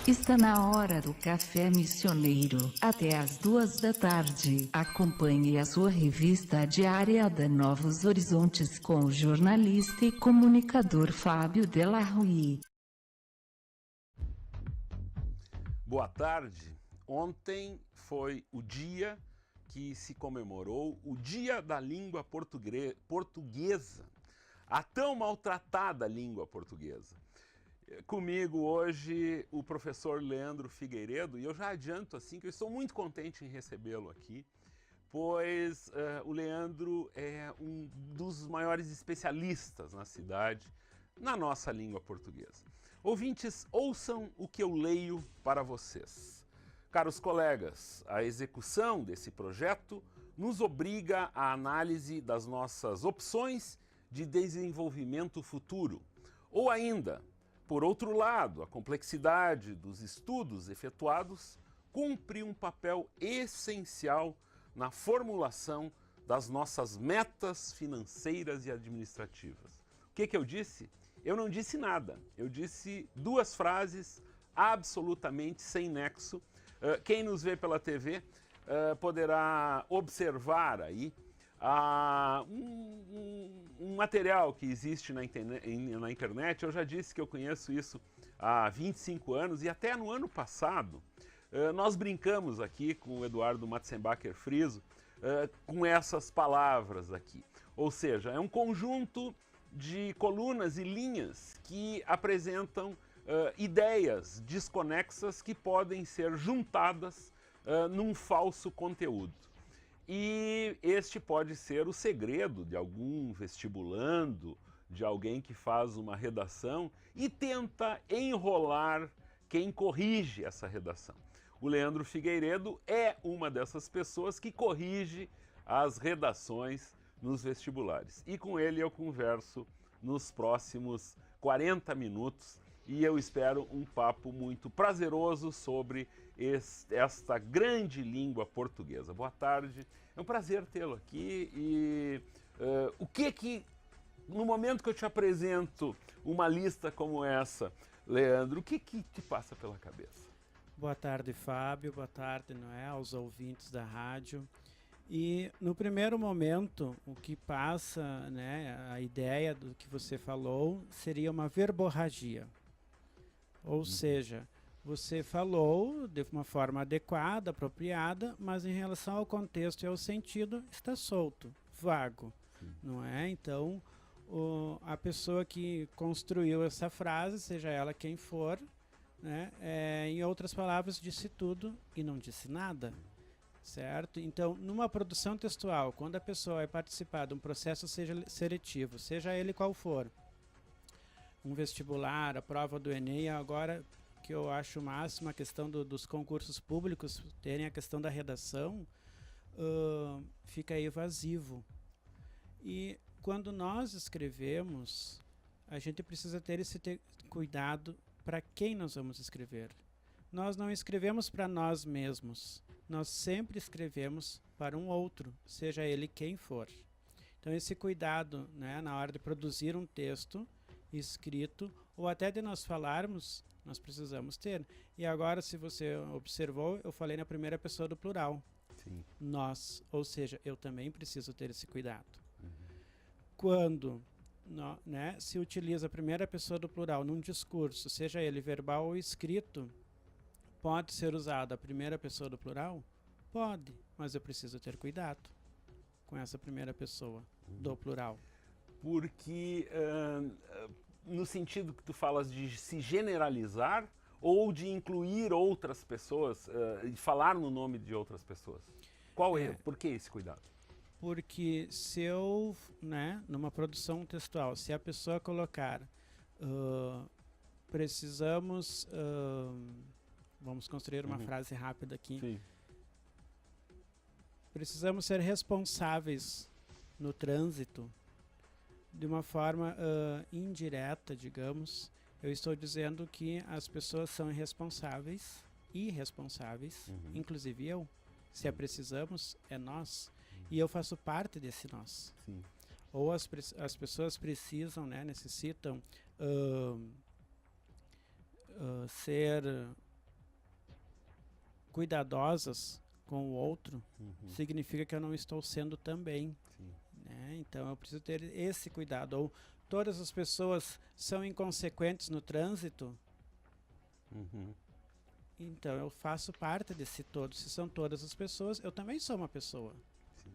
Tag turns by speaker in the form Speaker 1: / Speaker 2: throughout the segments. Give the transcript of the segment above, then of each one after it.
Speaker 1: Está na hora do Café Missioneiro, até às 14h. Acompanhe a sua revista diária da Novos Horizontes com o jornalista e comunicador Fábio Della Rui.
Speaker 2: Boa tarde. Ontem foi o dia que se comemorou o Dia da Língua Portuguesa, a tão maltratada língua portuguesa. Comigo hoje o professor Leandro Figueiredo, e eu já adianto assim que eu estou muito contente em recebê-lo aqui, pois o Leandro é um dos maiores especialistas na cidade, na nossa língua portuguesa. Ouvintes, ouçam o que eu leio para vocês. Caros colegas, a execução desse projeto nos obriga à análise das nossas opções de desenvolvimento futuro, ou ainda, por outro lado, a complexidade dos estudos efetuados cumpre um papel essencial na formulação das nossas metas financeiras e administrativas. O que eu disse? Eu não disse nada. Eu disse duas frases absolutamente sem nexo. Quem nos vê pela TV poderá observar aí um material que existe na internet. Eu já disse que eu conheço isso há 25 anos e até no ano passado nós brincamos aqui com o Eduardo Matzenbacher Friso com essas palavras aqui. Ou seja, é um conjunto de colunas e linhas que apresentam ideias desconexas que podem ser juntadas num falso conteúdo. E este pode ser o segredo de algum vestibulando, de alguém que faz uma redação e tenta enrolar quem corrige essa redação. O Leandro Figueiredo é uma dessas pessoas que corrige as redações nos vestibulares. E com ele eu converso nos próximos 40 minutos e eu espero um papo muito prazeroso sobre esta grande língua portuguesa. Boa tarde, é um prazer tê-lo aqui e no momento que eu te apresento uma lista como essa, Leandro, o que te passa pela cabeça?
Speaker 3: Boa tarde, Fábio, boa tarde, aos ouvintes da rádio. E no primeiro momento, o que passa, a ideia do que você falou seria uma verborragia. Ou seja, você falou de uma forma adequada, apropriada, mas em relação ao contexto e ao sentido, está solto, vago, não é? Então, a pessoa que construiu essa frase, seja ela quem for, em outras palavras, disse tudo e não disse nada, certo? Então, numa produção textual, quando a pessoa vai participar de um processo seletivo, seja ele qual for, um vestibular, a prova do Enem, agora que eu acho máximo a questão dos concursos públicos terem a questão da redação, fica evasivo. E quando nós escrevemos, a gente precisa ter esse cuidado para quem nós vamos escrever. Nós não escrevemos para nós mesmos, nós sempre escrevemos para um outro, seja ele quem for. Então esse cuidado, na hora de produzir um texto escrito, ou até de nós falarmos, nós precisamos ter. E agora, se você observou, eu falei na primeira pessoa do plural.
Speaker 2: Sim.
Speaker 3: Nós, ou seja, eu também preciso ter esse cuidado. Quando se utiliza a primeira pessoa do plural num discurso, seja ele verbal ou escrito, pode ser usada a primeira pessoa do plural? Pode, mas eu preciso ter cuidado com essa primeira pessoa do plural.
Speaker 2: Porque no sentido que tu falas de se generalizar ou de incluir outras pessoas, de falar no nome de outras pessoas? Por que esse cuidado?
Speaker 3: Porque se eu, numa produção textual, se a pessoa colocar precisamos, vamos construir uma frase rápida aqui.
Speaker 2: Sim.
Speaker 3: Precisamos ser responsáveis no trânsito de uma forma indireta, digamos. Eu estou dizendo que as pessoas são irresponsáveis, inclusive eu. Se a precisamos, é nós. E eu faço parte desse nós.
Speaker 2: Sim.
Speaker 3: Ou as pessoas precisam, necessitam ser cuidadosas com o outro, significa que eu não estou sendo também. Né? Então eu preciso ter esse cuidado. Ou todas as pessoas são inconsequentes no trânsito, então eu faço parte desse todo. Se são todas as pessoas, eu também sou uma pessoa.
Speaker 2: Sim.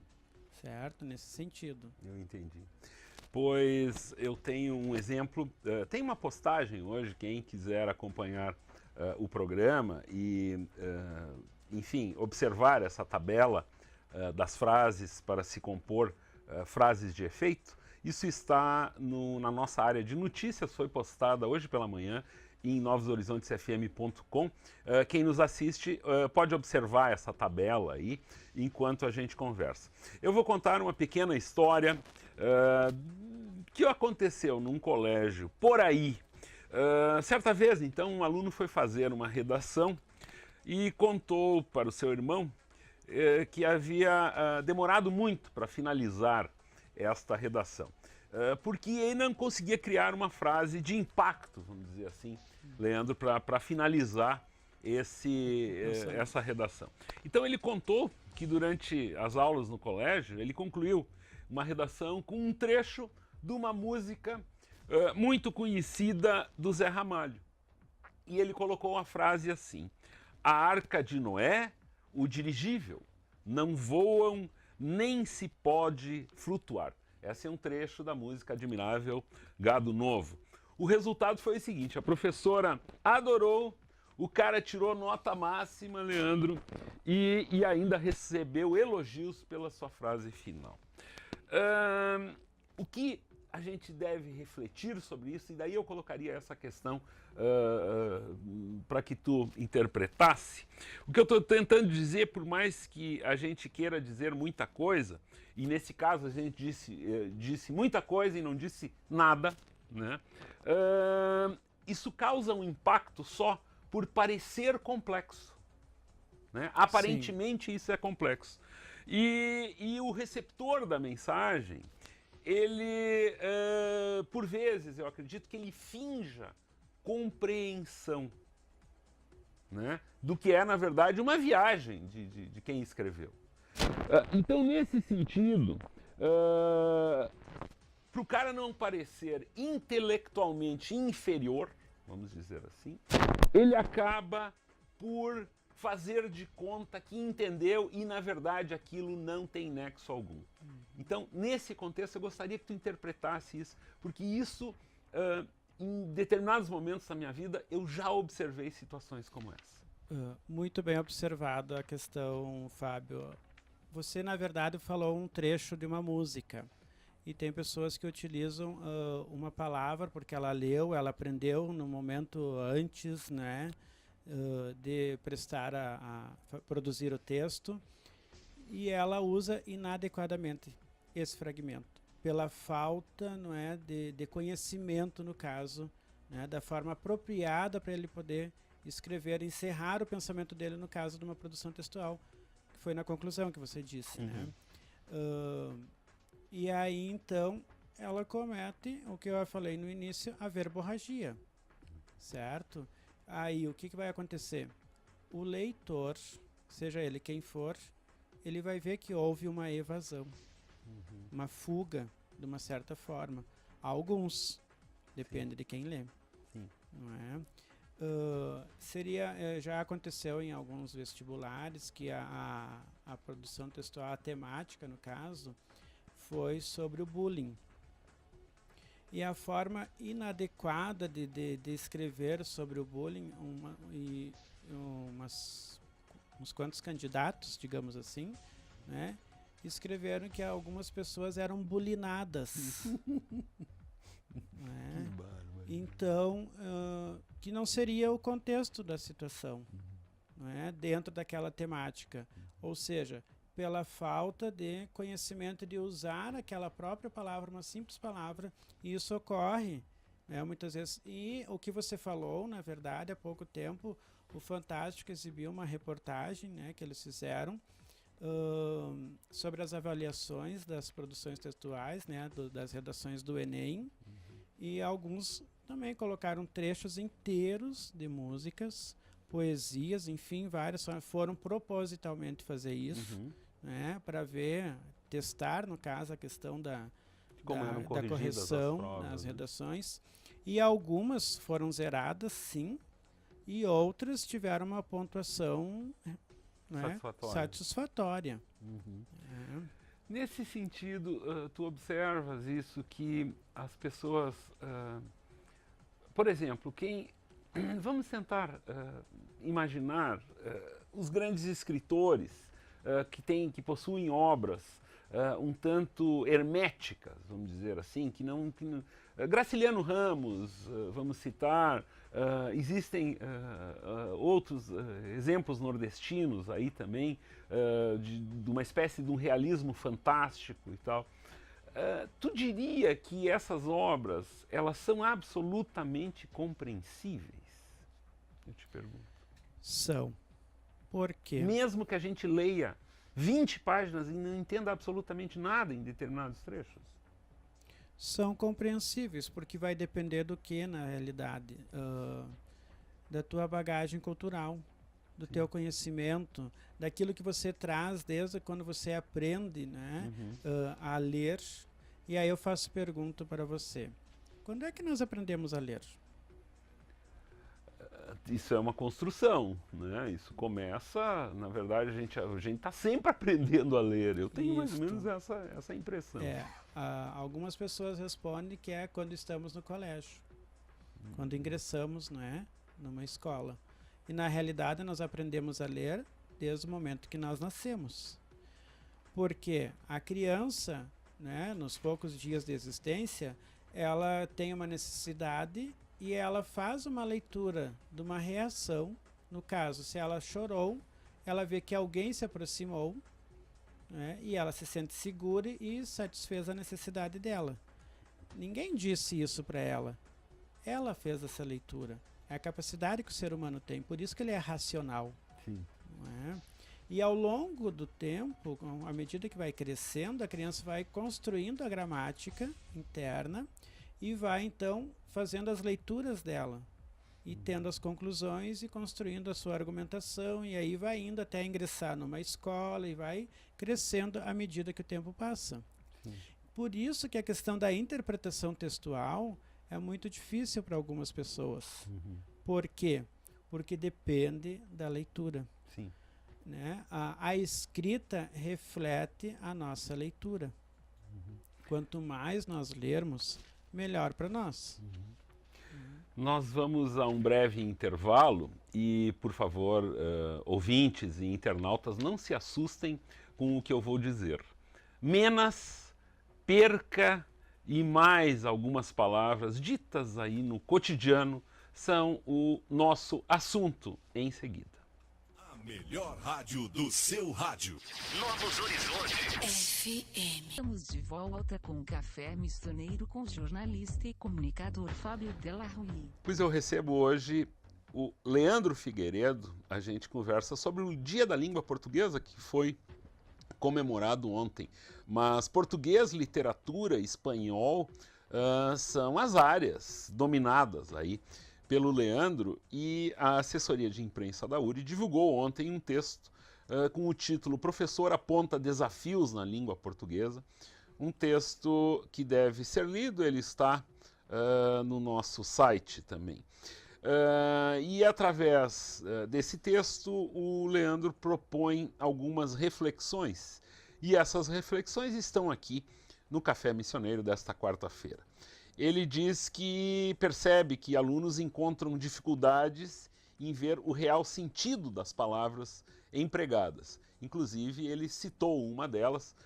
Speaker 3: Certo? Nesse sentido.
Speaker 2: Eu entendi. Pois eu tenho um exemplo, tem uma postagem hoje, quem quiser acompanhar o programa e, enfim, observar essa tabela das frases para se compor frases de efeito, isso está na nossa área de notícias, foi postada hoje pela manhã em novosHorizontesFM.com. Quem nos assiste pode observar essa tabela aí enquanto a gente conversa. Eu vou contar uma pequena história que aconteceu num colégio por aí. Certa vez, então, um aluno foi fazer uma redação e contou para o seu irmão que havia demorado muito para finalizar esta redação. Porque ele não conseguia criar uma frase de impacto, vamos dizer assim, Leandro, para finalizar essa redação. Então ele contou que durante as aulas no colégio, ele concluiu uma redação com um trecho de uma música muito conhecida do Zé Ramalho. E ele colocou uma frase assim: a Arca de Noé, o dirigível, não voam nem se pode flutuar. Esse é um trecho da música Admirável Gado Novo. O resultado foi o seguinte: a professora adorou, o cara tirou nota máxima, Leandro, e ainda recebeu elogios pela sua frase final. O que a gente deve refletir sobre isso, e daí eu colocaria essa questão para que tu interpretasse. O que eu estou tentando dizer, por mais que a gente queira dizer muita coisa, e nesse caso a gente disse muita coisa e não disse nada, né? Isso causa um impacto só por parecer complexo. Né? Aparentemente Sim. Isso é complexo. E o receptor da mensagem, ele, por vezes, eu acredito que ele finja compreensão, né, do que é, na verdade, uma viagem de quem escreveu. Então, nesse sentido, para o cara não parecer intelectualmente inferior, vamos dizer assim, ele acaba por fazer de conta que entendeu e, na verdade, aquilo não tem nexo algum. Então, nesse contexto, eu gostaria que tu interpretasse isso, porque isso, em determinados momentos da minha vida, eu já observei situações como essa.
Speaker 3: Muito bem observado a questão, Fábio. Você, na verdade, falou um trecho de uma música. E tem pessoas que utilizam uma palavra porque ela leu, ela aprendeu no momento antes, né, de prestar a produzir o texto, e ela usa inadequadamente esse fragmento, pela falta, não é, de conhecimento, no caso, né, da forma apropriada para ele poder escrever, encerrar o pensamento dele, no caso de uma produção textual, que foi na conclusão que você disse. Né? E aí, então, ela comete o que eu falei no início, a verborragia, certo? Aí, o que vai acontecer? O leitor, seja ele quem for, ele vai ver que houve uma evasão, uma fuga, de uma certa forma. Alguns, depende de quem lê.
Speaker 2: Sim.
Speaker 3: Não é? Já aconteceu em alguns vestibulares que a produção textual, a temática, no caso, foi sobre o bullying. E a forma inadequada de escrever sobre o bullying, uns quantos candidatos, digamos assim, né, escreveram que algumas pessoas eram bulinadas. Né? Então, que não seria o contexto da situação, né, dentro daquela temática. Ou seja, pela falta de conhecimento de usar aquela própria palavra, uma simples palavra, e isso ocorre, né, muitas vezes. E o que você falou, na verdade, há pouco tempo, o Fantástico exibiu uma reportagem, né, que eles fizeram sobre as avaliações das produções textuais, né, das redações do Enem, e alguns também colocaram trechos inteiros de músicas poesias, enfim, várias foram propositalmente fazer isso, né, para testar, no caso, a questão da correção nas redações. E algumas foram zeradas, sim, e outras tiveram uma pontuação, né, satisfatória.
Speaker 2: Nesse sentido, tu observas isso, que as pessoas, por exemplo, vamos tentar imaginar os grandes escritores que possuem obras um tanto herméticas, vamos dizer assim, Graciliano Ramos, vamos citar, existem outros exemplos nordestinos aí também, de uma espécie de um realismo fantástico e tal. Tu diria que essas obras, elas são absolutamente compreensíveis? Eu te pergunto.
Speaker 3: São. Por quê?
Speaker 2: Mesmo que a gente leia 20 páginas e não entenda absolutamente nada em determinados trechos?
Speaker 3: São compreensíveis, porque vai depender do que, na realidade? Da tua bagagem cultural, do teu conhecimento, daquilo que você traz desde quando você aprende, né, a ler. E aí eu faço pergunta para você. Quando é que nós aprendemos a ler?
Speaker 2: Isso é uma construção, né? Isso começa, na verdade, a gente está sempre aprendendo a ler. Eu tenho mais ou menos essa impressão.
Speaker 3: Algumas pessoas respondem que é quando estamos no colégio, quando ingressamos, né, numa escola. E na realidade nós aprendemos a ler desde o momento que nós nascemos. Porque a criança, né, nos poucos dias de existência, ela tem uma necessidade e ela faz uma leitura de uma reação. No caso, se ela chorou, ela vê que alguém se aproximou, né, e ela se sente segura e satisfez a necessidade dela. Ninguém disse isso para ela. Ela fez essa leitura. É a capacidade que o ser humano tem, por isso que ele é racional.
Speaker 2: Sim.
Speaker 3: Não é? E ao longo do tempo, à medida que vai crescendo, a criança vai construindo a gramática interna e vai então fazendo as leituras dela e tendo as conclusões e construindo a sua argumentação, e aí vai indo até ingressar numa escola e vai crescendo à medida que o tempo passa.
Speaker 2: Sim.
Speaker 3: Por isso que a questão da interpretação textual é muito difícil para algumas pessoas. Por quê? Porque depende da leitura.
Speaker 2: Sim.
Speaker 3: Né? A escrita reflete a nossa leitura. Quanto mais nós lermos, melhor para nós.
Speaker 2: Nós vamos a um breve intervalo e, por favor, ouvintes e internautas, não se assustem com o que eu vou dizer. Menas, perca e mais algumas palavras ditas aí no cotidiano são o nosso assunto em seguida.
Speaker 4: Melhor rádio do seu rádio. Novos Horizontes.
Speaker 1: FM. Estamos de volta com o Café Missioneiro com o jornalista e comunicador Fábio Della Rui.
Speaker 2: Pois eu recebo hoje o Leandro Figueiredo. A gente conversa sobre o Dia da Língua Portuguesa, que foi comemorado ontem. Mas português, literatura, espanhol são as áreas dominadas aí pelo Leandro, e a assessoria de imprensa da URI divulgou ontem um texto com o título Professor aponta desafios na língua portuguesa, um texto que deve ser lido, ele está no nosso site também. E através desse texto o Leandro propõe algumas reflexões, e essas reflexões estão aqui no Café Missioneiro desta quarta-feira. Ele diz que percebe que alunos encontram dificuldades em ver o real sentido das palavras empregadas. Inclusive, ele citou uma delas,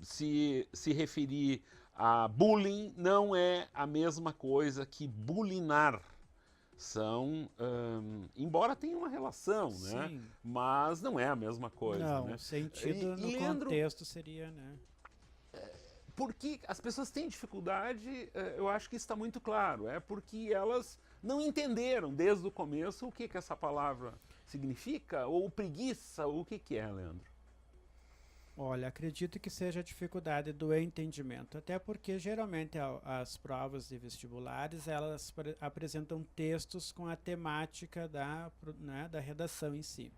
Speaker 2: se referir a bullying não é a mesma coisa que bulinar. São, embora tenha uma relação, né? Mas não é a mesma coisa.
Speaker 3: Não,
Speaker 2: né?
Speaker 3: O sentido no
Speaker 2: Leandro,
Speaker 3: contexto seria, né?
Speaker 2: Porque as pessoas têm dificuldade, eu acho que isso está muito claro, é porque elas não entenderam desde o começo o que essa palavra significa, ou preguiça, ou o que é, Leandro?
Speaker 3: Olha, acredito que seja a dificuldade do entendimento, até porque geralmente as provas de vestibulares, elas apresentam textos com a temática né, da redação em si.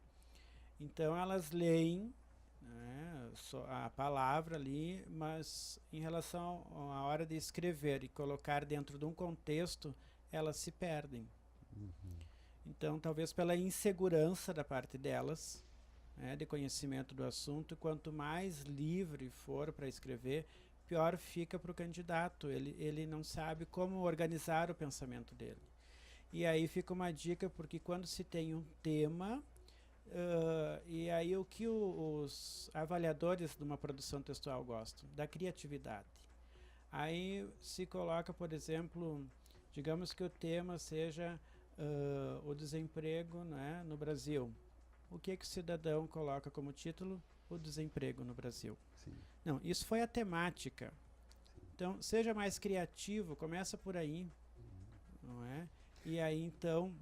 Speaker 3: Então elas leem, né, a palavra ali, mas em relação à hora de escrever e colocar dentro de um contexto, elas se perdem. Então, talvez pela insegurança da parte delas, né, de conhecimento do assunto, quanto mais livre for para escrever, pior fica para o candidato. Ele não sabe como organizar o pensamento dele. E aí fica uma dica, porque quando se tem um tema, e aí o que os avaliadores de uma produção textual gostam? Da criatividade. Aí se coloca, por exemplo, digamos que o tema seja o desemprego, né, no Brasil. O que o cidadão coloca como título? O desemprego no Brasil.
Speaker 2: Sim.
Speaker 3: Não, isso foi a temática. Sim. Então, seja mais criativo, começa por aí. Não é? E aí, então,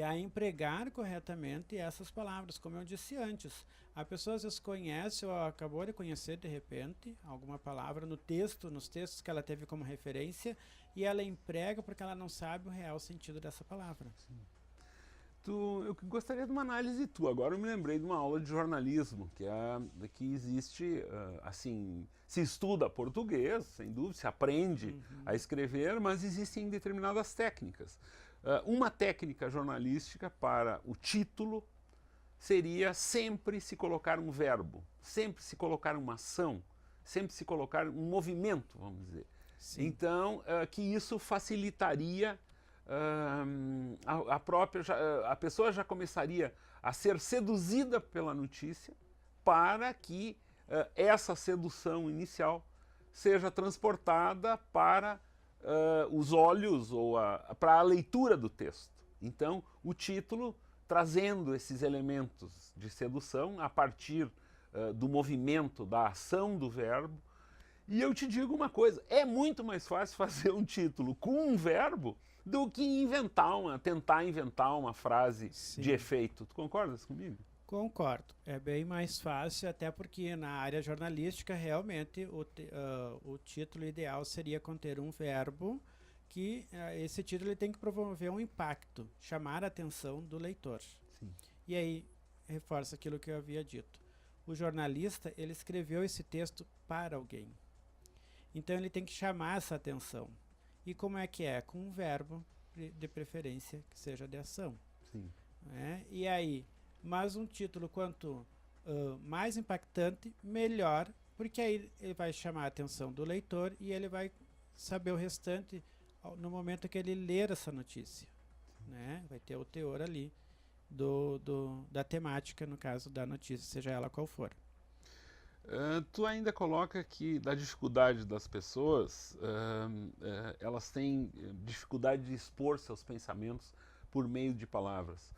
Speaker 3: a empregar corretamente essas palavras, como eu disse antes. A pessoa às vezes conhece ou acabou de conhecer, de repente, alguma palavra no texto, nos textos que ela teve como referência, e ela emprega porque ela não sabe o real sentido dessa palavra.
Speaker 2: Sim. Eu gostaria de uma análise tua. Agora eu me lembrei de uma aula de jornalismo, que existe, assim, se estuda português, sem dúvida, se aprende a escrever, mas existem determinadas técnicas. Uma técnica jornalística para o título seria sempre se colocar um verbo, sempre se colocar uma ação, sempre se colocar um movimento, vamos dizer. Sim. Então, que isso facilitaria a pessoa já começaria a ser seduzida pela notícia para que essa sedução inicial seja transportada para os olhos ou para a leitura do texto. Então, o título trazendo esses elementos de sedução a partir do movimento, da ação do verbo. E eu te digo uma coisa, é muito mais fácil fazer um título com um verbo do que tentar inventar uma frase Sim. de efeito. Tu concordas comigo?
Speaker 3: Concordo. É bem mais fácil, até porque na área jornalística, realmente, o título ideal seria conter um verbo que esse título ele tem que promover um impacto, chamar a atenção do leitor. Sim. E aí, reforça aquilo que eu havia dito. O jornalista, ele escreveu esse texto para alguém. Então, ele tem que chamar essa atenção. E como é que é? Com um verbo, de preferência, que seja de ação.
Speaker 2: Sim.
Speaker 3: E aí, mas um título quanto mais impactante, melhor, porque aí ele vai chamar a atenção do leitor e ele vai saber o restante no momento que ele ler essa notícia. Né? Vai ter o teor ali da temática, no caso da notícia, seja ela qual for.
Speaker 2: Tu ainda coloca que da dificuldade das pessoas, elas têm dificuldade de expor seus pensamentos por meio de palavras.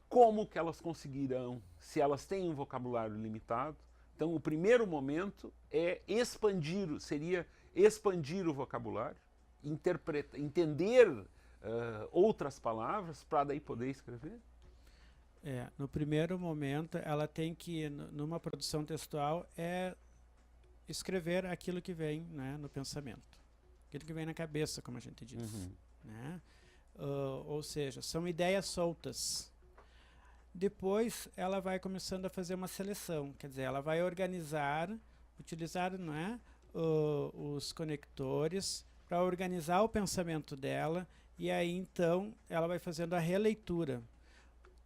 Speaker 2: Como que elas conseguirão, se elas têm um vocabulário limitado? Então, o primeiro momento seria expandir o vocabulário, entender outras palavras para daí poder escrever?
Speaker 3: No primeiro momento, ela tem que, numa produção textual, escrever aquilo que vem, né, no pensamento. Aquilo que vem na cabeça, como a gente diz. Né? Ou seja, são ideias soltas. Depois, ela vai começando a fazer uma seleção. Quer dizer, ela vai utilizar os conectores para organizar o pensamento dela. E aí, então, ela vai fazendo a releitura.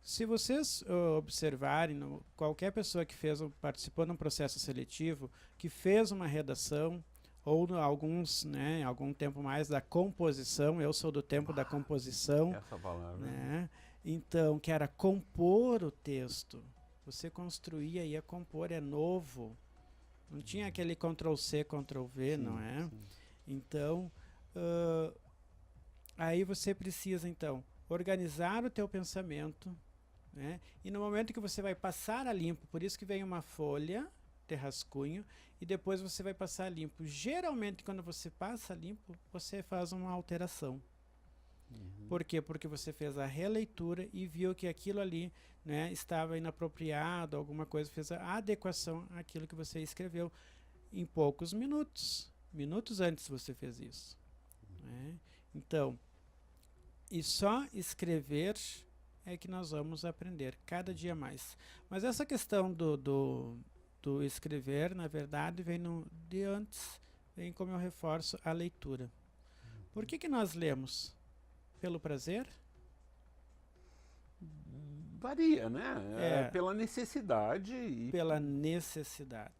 Speaker 3: Se vocês observarem, qualquer pessoa que participou de um processo seletivo, que fez uma redação, ou alguns, né, algum tempo mais da composição, eu sou do tempo da composição.
Speaker 2: Essa palavra.
Speaker 3: Né? Então, que era compor o texto. Você construía e ia compor, é novo. Não tinha aquele Ctrl+C, Ctrl+V, sim, não é? Sim. Então, aí você precisa, então, organizar o teu pensamento, né? E no momento que você vai passar a limpo, por isso que vem uma folha de rascunho, e depois você vai passar a limpo. Geralmente, quando você passa a limpo, você faz uma alteração. Por quê? Porque você fez a releitura e viu que aquilo ali, né, estava inapropriado, alguma coisa, fez a adequação àquilo que você escreveu em poucos minutos. Minutos antes você fez isso. Né? Então, e só escrever é que nós vamos aprender cada dia mais. Mas essa questão do escrever, na verdade, vem de antes, vem, como eu reforço, a leitura. Por que nós lemos? Pelo prazer?
Speaker 2: Varia, né? Pela necessidade.
Speaker 3: Pela necessidade.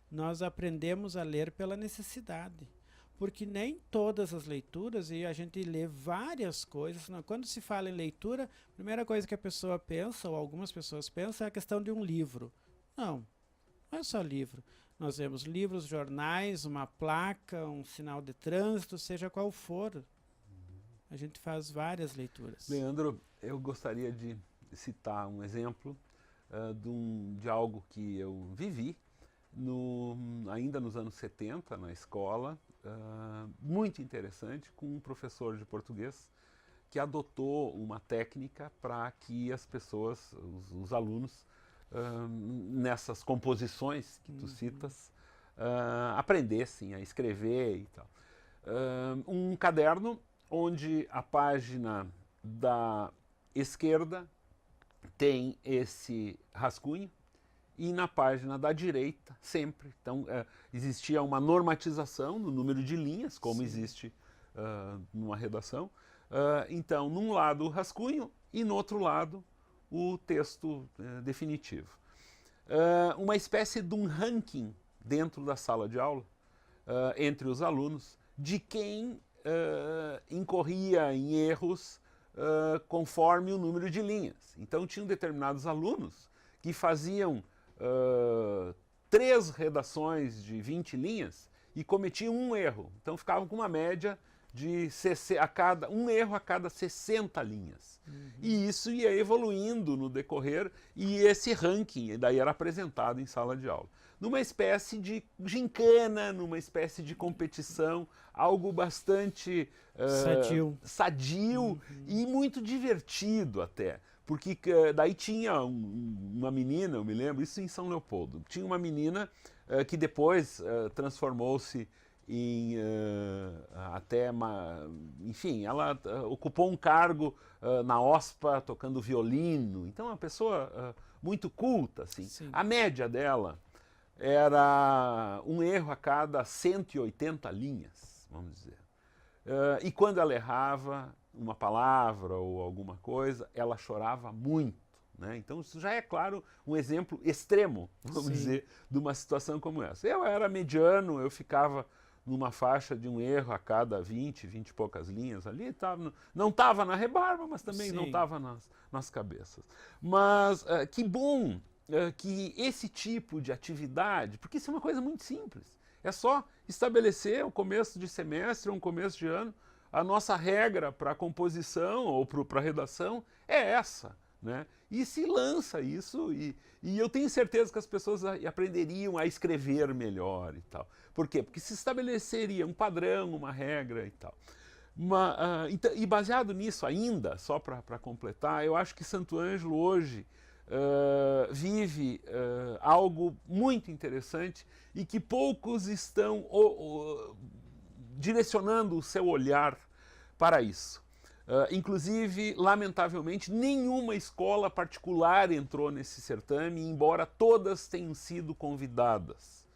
Speaker 3: Nós aprendemos a ler pela necessidade. Porque nem todas as leituras, e a gente lê várias coisas, quando se fala em leitura, a primeira coisa que a pessoa pensa, ou algumas pessoas pensam, é a questão de um livro. Não é só livro. Nós vemos livros, jornais, uma placa, um sinal de trânsito, seja qual for. A gente faz várias leituras.
Speaker 2: Leandro, eu gostaria de citar um exemplo de algo que eu vivi ainda nos anos 70, na escola, muito interessante, com um professor de português que adotou uma técnica para que as pessoas, os alunos, nessas composições que tu citas, aprendessem a escrever e tal. Um caderno onde a página da esquerda tem esse rascunho e na página da direita sempre. Então, existia uma normatização no número de linhas, como Sim. existe numa redação. Então, num lado o rascunho e no outro lado o texto definitivo. Uma espécie de um ranking dentro da sala de aula, entre os alunos, de quem incorria em erros conforme o número de linhas. Então, tinham determinados alunos que faziam 3 redações de 20 linhas e cometiam um erro. Então, ficavam com uma média de um erro a cada 60 linhas. E isso ia evoluindo no decorrer e esse ranking daí era apresentado em sala de aula. Numa espécie de gincana, numa espécie de competição, algo bastante sadio e muito divertido até. Porque daí tinha uma menina, eu me lembro, isso em São Leopoldo, tinha uma menina que depois transformou-se em enfim, ela ocupou um cargo na OSPA tocando violino, então uma pessoa muito culta, assim. Sim. A média dela era um erro a cada 180 linhas, vamos dizer. E quando ela errava uma palavra ou alguma coisa, ela chorava muito. Né? Então isso já é, claro, um exemplo extremo, vamos Sim. dizer, de uma situação como essa. Eu era mediano, eu ficava numa faixa de um erro a cada 20 e poucas linhas ali, não estava na rebarba, mas também Sim. não estava nas cabeças. Mas que bom que esse tipo de atividade, porque isso é uma coisa muito simples, é só estabelecer o começo de semestre, um começo de ano, a nossa regra para a composição ou para a redação é essa. Né? E se lança isso e eu tenho certeza que as pessoas aprenderiam a escrever melhor e tal. Por quê? Porque se estabeleceria um padrão, uma regra e tal. E baseado nisso ainda, só para completar, eu acho que Santo Ângelo hoje vive algo muito interessante e que poucos estão direcionando o seu olhar para isso. Inclusive, lamentavelmente, nenhuma escola particular entrou nesse certame, embora todas tenham sido convidadas.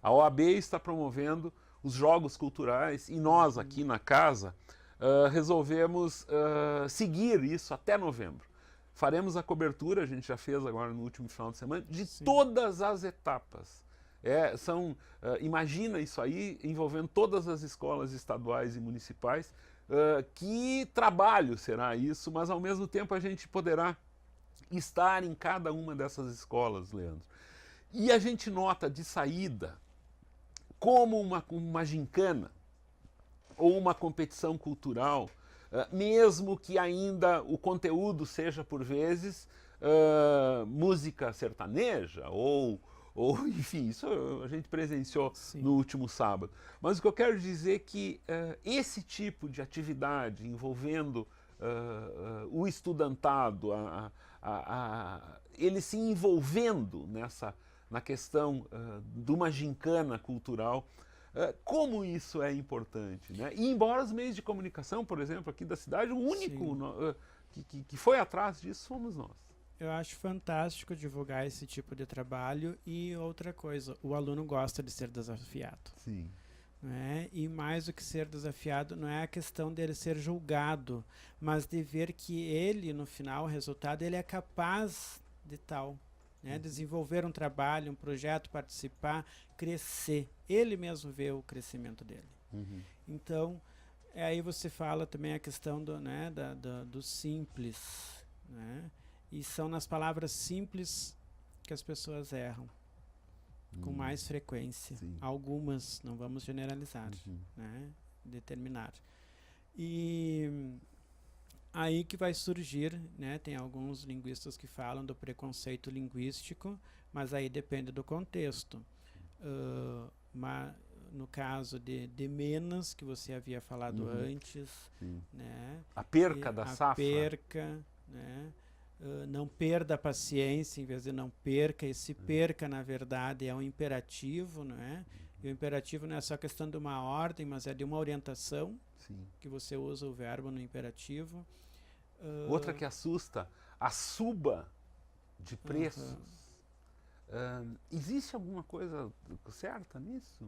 Speaker 2: A OAB está promovendo os Jogos Culturais e nós, aqui na casa, resolvemos seguir isso até novembro. Faremos a cobertura, a gente já fez agora no último final de semana, de Sim. todas as etapas. Imagina isso aí, envolvendo todas as escolas estaduais e municipais. Que trabalho será isso, mas ao mesmo tempo a gente poderá estar em cada uma dessas escolas, Leandro. E a gente nota de saída como uma gincana ou uma competição cultural, mesmo que ainda o conteúdo seja por vezes música sertaneja ou enfim, isso a gente presenciou Sim. no último sábado. Mas o que eu quero dizer é que esse tipo de atividade envolvendo o estudantado, ele se envolvendo na questão de uma gincana cultural. Como isso é importante, né? E embora os meios de comunicação, por exemplo, aqui da cidade, o único que foi atrás disso somos nós.
Speaker 3: Eu acho fantástico divulgar esse tipo de trabalho. E outra coisa, o aluno gosta de ser desafiado.
Speaker 2: Sim.
Speaker 3: Né? E mais do que ser desafiado, não é a questão dele ser julgado, mas de ver que ele, no final, o resultado, ele é capaz de tal. Né? Desenvolver um trabalho, um projeto, participar, crescer. Ele mesmo vê o crescimento dele.
Speaker 2: Uhum.
Speaker 3: Então, aí você fala também a questão do simples. Né? E são nas palavras simples que as pessoas erram. Com mais frequência.
Speaker 2: Sim.
Speaker 3: Algumas, não vamos generalizar, né? Determinar. E aí que vai surgir, né? Tem alguns linguistas que falam do preconceito linguístico, mas aí depende do contexto. No caso de menos, que você havia falado antes, né?
Speaker 2: A perca da safra.
Speaker 3: A perca, né? Não perda a paciência, em vez de não perca. Esse perca, na verdade, é um imperativo, não é? E o imperativo não é só questão de uma ordem, mas é de uma orientação.
Speaker 2: Sim.
Speaker 3: Que você usa o verbo no imperativo.
Speaker 2: Outra que assusta, a suba de preços. Existe alguma coisa certa nisso?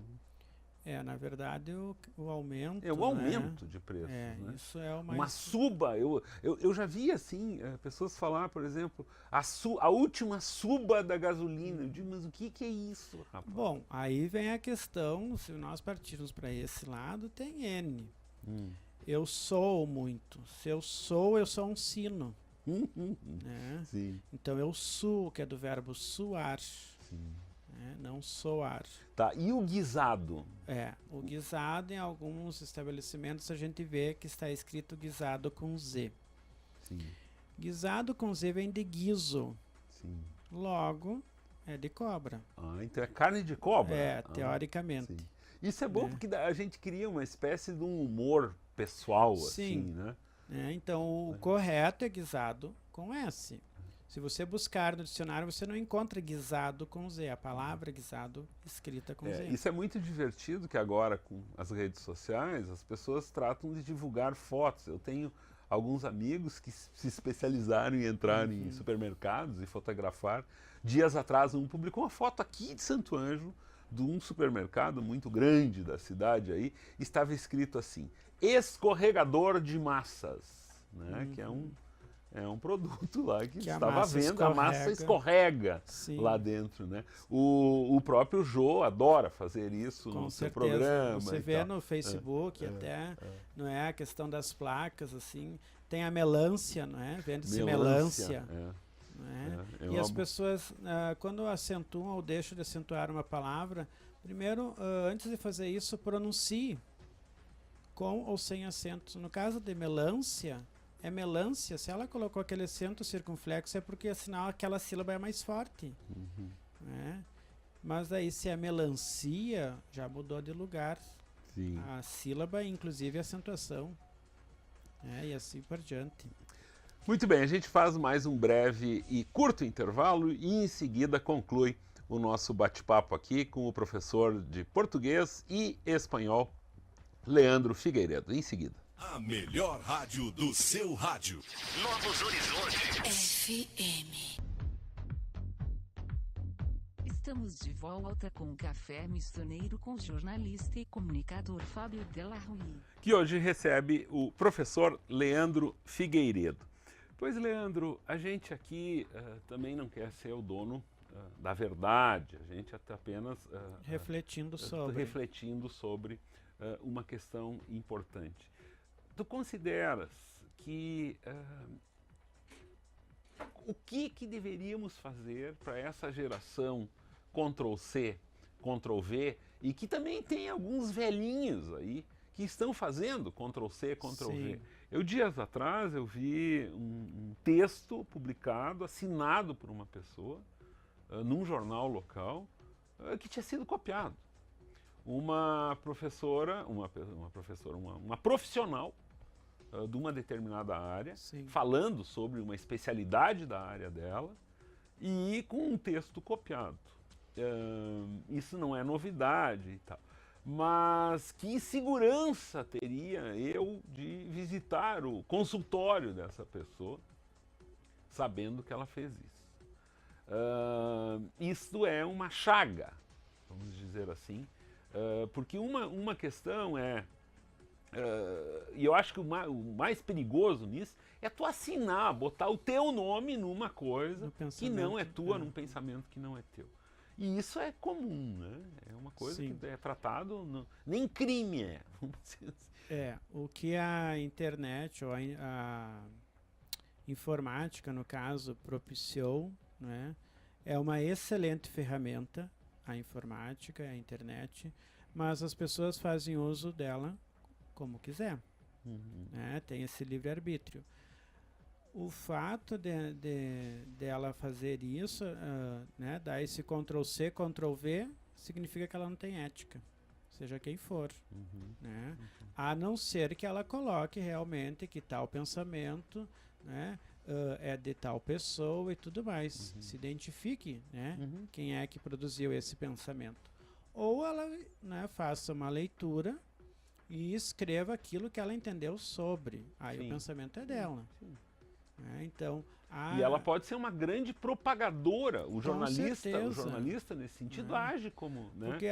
Speaker 3: Na verdade, o aumento...
Speaker 2: É o aumento de preços. Né?
Speaker 3: Isso é
Speaker 2: uma suba. Eu já vi, assim, pessoas falar, por exemplo, a última suba da gasolina. Eu digo, mas o que é isso, rapaz?
Speaker 3: Bom, aí vem a questão, se nós partirmos para esse lado, tem N. Eu sou muito. Se eu sou um sino. Né?
Speaker 2: Sim.
Speaker 3: Então, eu suo, que é do verbo suar.
Speaker 2: Sim.
Speaker 3: Não soar.
Speaker 2: Tá, e o guisado?
Speaker 3: O guisado, em alguns estabelecimentos, a gente vê que está escrito guisado com Z.
Speaker 2: Sim.
Speaker 3: Guisado com Z vem de guiso.
Speaker 2: Sim.
Speaker 3: Logo, é de cobra.
Speaker 2: Então é carne de cobra?
Speaker 3: Teoricamente.
Speaker 2: Sim. Isso é bom porque a gente cria uma espécie de um humor pessoal, assim, né?
Speaker 3: Então, o correto é guisado com S. Se você buscar no dicionário, você não encontra guisado com Z, a palavra guisado escrita com Z.
Speaker 2: Isso é muito divertido, que agora com as redes sociais, as pessoas tratam de divulgar fotos. Eu tenho alguns amigos que se especializaram em entrar em supermercados e fotografar. Dias atrás, um publicou uma foto aqui de Santo Ângelo, de um supermercado muito grande da cidade aí, estava escrito assim, escorregador de massas, né? Que é um produto lá que estava à venda, a massa escorrega lá dentro, né? O próprio Jô adora fazer isso no seu programa.
Speaker 3: Você vê no Facebook até, não é? A questão das placas, assim, tem a melância, não é? Vende-se melância. E as pessoas, quando acentuam ou deixam de acentuar uma palavra, primeiro, antes de fazer isso, pronuncie com ou sem acentos. No caso de melância, é melância. Se ela colocou aquele acento circunflexo, é porque, afinal, aquela sílaba é mais forte. Né? Mas aí, se é melancia, já mudou de lugar.
Speaker 2: Sim.
Speaker 3: A sílaba, inclusive a acentuação. E assim por diante.
Speaker 2: Muito bem, a gente faz mais um breve e curto intervalo e em seguida conclui o nosso bate-papo aqui com o professor de português e espanhol, Leandro Figueiredo. Em seguida.
Speaker 4: A melhor rádio do seu rádio. Novos Horizontes.
Speaker 1: FM. Estamos de volta com o Café Missioneiro com o jornalista e comunicador Fábio Della Rui.
Speaker 2: Que hoje recebe o professor Leandro Figueiredo. Pois, Leandro, a gente aqui também não quer ser o dono da verdade, a gente está apenas
Speaker 3: refletindo sobre
Speaker 2: uma questão importante. Tu consideras que o que deveríamos fazer para essa geração Ctrl-C, Ctrl-V, e que também tem alguns velhinhos aí que estão fazendo Ctrl-C, Ctrl-V? Dias atrás, eu vi um texto publicado, assinado por uma pessoa, num jornal local, que tinha sido copiado. Uma profissional de uma determinada área,
Speaker 3: Sim.
Speaker 2: falando sobre uma especialidade da área dela e com um texto copiado. Isso não é novidade e tal. Mas que segurança teria eu de visitar o consultório dessa pessoa, sabendo que ela fez isso? Isto é uma chaga, vamos dizer assim, porque uma questão é, e eu acho que o mais perigoso nisso é tu assinar, botar o teu nome numa coisa que não é tua, num pensamento que não é teu. E isso é comum, né? É uma coisa
Speaker 3: Sim.
Speaker 2: que é tratado, nem crime é. Vamos dizer assim.
Speaker 3: O que a internet ou a informática, no caso, propiciou, né, é uma excelente ferramenta, a informática, a internet, mas as pessoas fazem uso dela como quiser, né? Tem esse livre-arbítrio. O fato dela fazer isso, né, dar esse Ctrl+C, Ctrl+V, significa que ela não tem ética, seja quem for, né? A não ser que ela coloque realmente que tal pensamento, né, é de tal pessoa e tudo mais. Se identifique, né, quem é que produziu esse pensamento. Ou ela, né, faça uma leitura e escreva aquilo que ela entendeu sobre. Aí o pensamento é dela. Então,
Speaker 2: e ela pode ser uma grande propagadora. O jornalista nesse sentido age como, né?
Speaker 3: Porque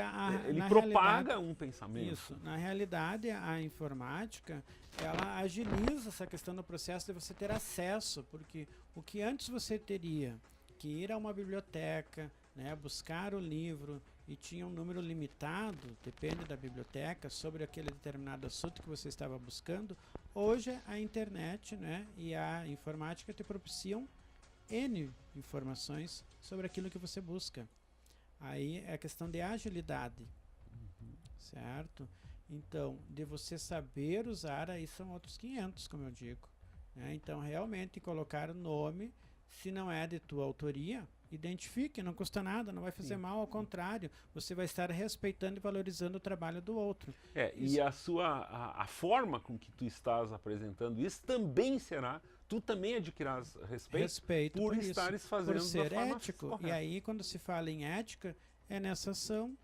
Speaker 2: ele propaga um pensamento.
Speaker 3: Isso. Na realidade, a informática, ela agiliza essa questão do processo de você ter acesso, porque o que antes você teria que ir a uma biblioteca, né, buscar o livro e tinha um número limitado, depende da biblioteca, sobre aquele determinado assunto que você estava buscando, hoje a internet, né, e a informática te propiciam N informações sobre aquilo que você busca. Aí é a questão de agilidade, certo? Então, de você saber usar, aí são outros 500, como eu digo, né? Então, realmente colocar o nome, se não é de tua autoria, identifique, não custa nada, não vai fazer mal, ao contrário, você vai estar respeitando e valorizando o trabalho do outro.
Speaker 2: E a forma com que tu estás apresentando isso também será, tu também adquirirás respeito por estares fazendo
Speaker 3: por ser
Speaker 2: da forma
Speaker 3: ético.
Speaker 2: correta.
Speaker 3: E aí, quando se fala em ética, é nessa ação,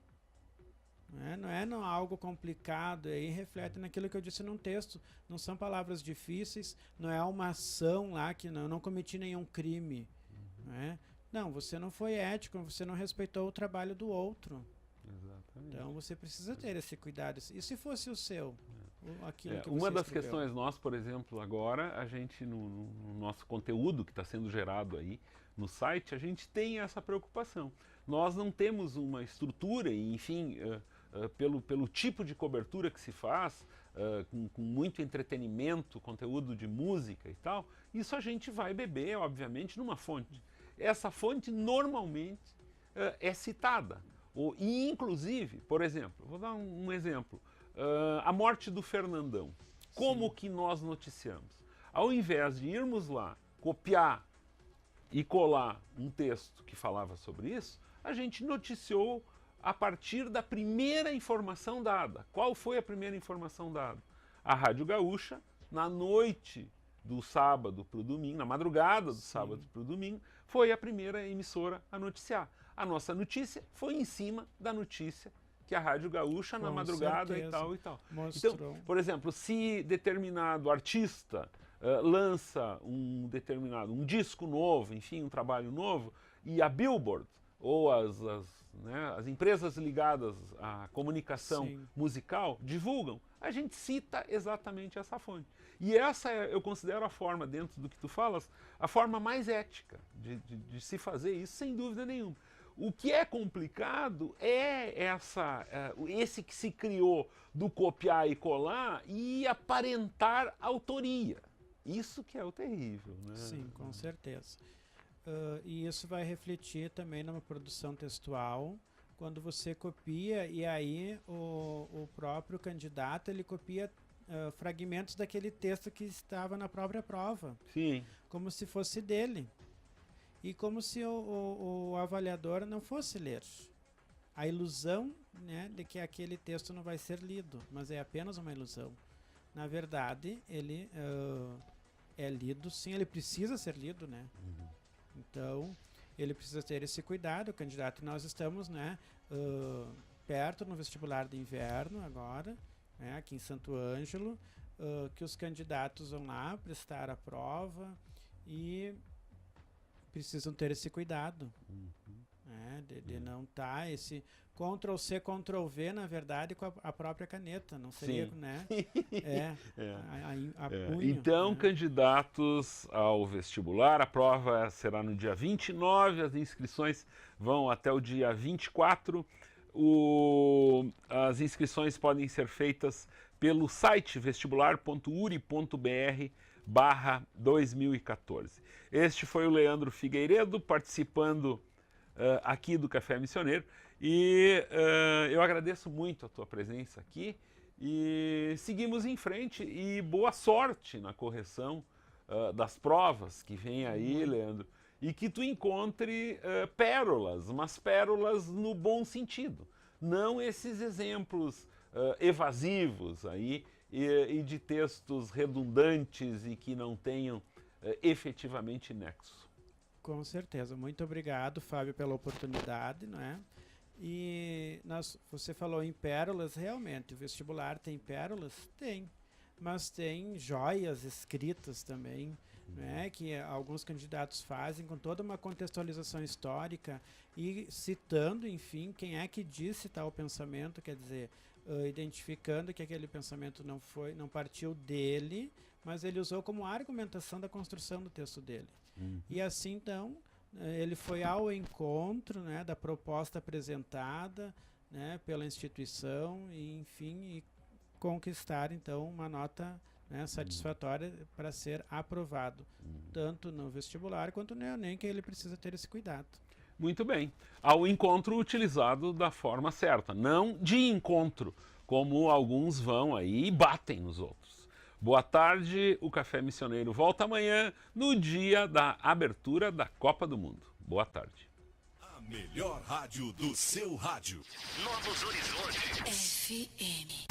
Speaker 3: não é algo complicado, aí reflete naquilo que eu disse num texto, não são palavras difíceis, não é uma ação lá que não cometi nenhum crime, né? Não, você não foi ético, você não respeitou o trabalho do outro.
Speaker 2: Exatamente.
Speaker 3: Então você precisa ter esse cuidado. E se fosse o seu? Aquilo que
Speaker 2: uma
Speaker 3: você
Speaker 2: das
Speaker 3: escreveu?
Speaker 2: questões nós, por exemplo, agora, a gente, no nosso conteúdo que está sendo gerado aí no site, a gente tem essa preocupação. Nós não temos uma estrutura, enfim, pelo tipo de cobertura que se faz, com muito entretenimento, conteúdo de música e tal, isso a gente vai beber, obviamente, numa fonte. Essa fonte normalmente é citada. E inclusive, por exemplo, vou dar um exemplo, a morte do Fernandão. Como que nós noticiamos? Ao invés de irmos lá, copiar e colar um texto que falava sobre isso, a gente noticiou a partir da primeira informação dada. Qual foi a primeira informação dada? A Rádio Gaúcha, na noite do sábado para o domingo, na madrugada do sábado para o domingo, foi a primeira emissora a noticiar. A nossa notícia foi em cima da notícia que a Rádio Gaúcha, na madrugada e tal e tal.
Speaker 3: Mostrou.
Speaker 2: Então, por exemplo, se determinado artista lança um disco novo, enfim, um trabalho novo, e a Billboard ou as empresas ligadas à comunicação musical divulgam, a gente cita exatamente essa fonte. E essa eu considero a forma, dentro do que tu falas, a forma mais ética de se fazer isso, sem dúvida nenhuma. O que é complicado é esse que se criou do copiar e colar e aparentar autoria. Isso que é o terrível, né?
Speaker 3: Sim, com certeza. E isso vai refletir também numa produção textual, quando você copia e aí o próprio candidato ele copia fragmentos daquele texto que estava na própria prova.
Speaker 2: Sim.
Speaker 3: Como se fosse dele. E como se o avaliador não fosse ler. A ilusão, né, de que aquele texto não vai ser lido, mas é apenas uma ilusão. na verdade, ele é lido, sim, ele precisa ser lido, né? Então, ele precisa ter esse cuidado, o candidato. Nós estamos, né, perto no vestibular de inverno agora, né, aqui em Santo Ângelo, que os candidatos vão lá prestar a prova e precisam ter esse cuidado, né, de não estar esse Ctrl+C, Ctrl+V, na verdade, com a própria caneta, não seria,
Speaker 2: Sim.
Speaker 3: né? A punho,
Speaker 2: Então,
Speaker 3: né?
Speaker 2: candidatos ao vestibular, a prova será no dia 29, as inscrições vão até o dia 24. As inscrições podem ser feitas pelo site vestibular.uri.br/2014. Este foi o Leandro Figueiredo participando aqui do Café Missioneiro e eu agradeço muito a tua presença aqui e seguimos em frente e boa sorte na correção das provas que vem aí, Leandro, e que tu encontre pérolas, mas pérolas no bom sentido, não esses exemplos evasivos aí e de textos redundantes e que não tenham efetivamente nexo.
Speaker 3: Com certeza. Muito obrigado, Fábio, pela oportunidade, né? E você falou em pérolas, realmente, o vestibular tem pérolas? Tem. Mas tem joias escritas também, né, que alguns candidatos fazem com toda uma contextualização histórica e citando, enfim, quem é que disse tal pensamento, quer dizer, identificando que aquele pensamento não partiu dele, mas ele usou como argumentação da construção do texto dele. E assim, então, ele foi ao encontro, né, da proposta apresentada, né, pela instituição e, enfim, conquistar, então, uma nota, né, satisfatória para ser aprovado, tanto no vestibular quanto no ENEM, que ele precisa ter esse cuidado.
Speaker 2: Muito bem. Ao encontro utilizado da forma certa, não de encontro, como alguns vão aí e batem nos outros. Boa tarde, o Café Missioneiro volta amanhã, no dia da abertura da Copa do Mundo. Boa tarde.
Speaker 4: A melhor rádio do seu rádio. Novos Horizontes.
Speaker 1: FM.